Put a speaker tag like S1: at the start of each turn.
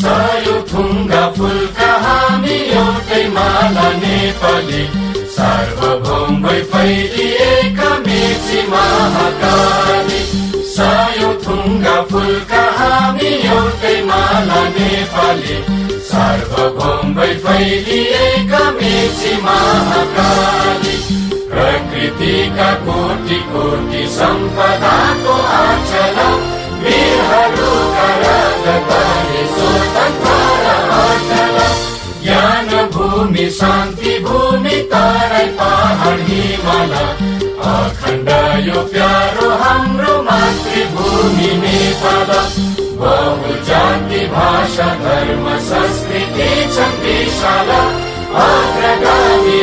S1: सय थुङ्गा फुलका हामी एउटै माला नेपाली, सार्वभौम भई फैलिएका मेची महाकाली। सय थुङ्गा फुलका हामी एउटै माला नेपाली, सार्वभौम भई फैलिएका मेची महाकाली। प्रकृतिका कोटि कोटि सम्पदाको आचला, वीरहरूका राजधानी स्वतन्त्र र अचल। ज्ञान भूमि शान्ति भूमि तराई पहाड हिमाल, अखण्ड यो प्यारो हाम्रो मातृभूमि नेपाल। बहुजाति भाषा धर्म संस्कृति छन् विशाल, अग्रगामी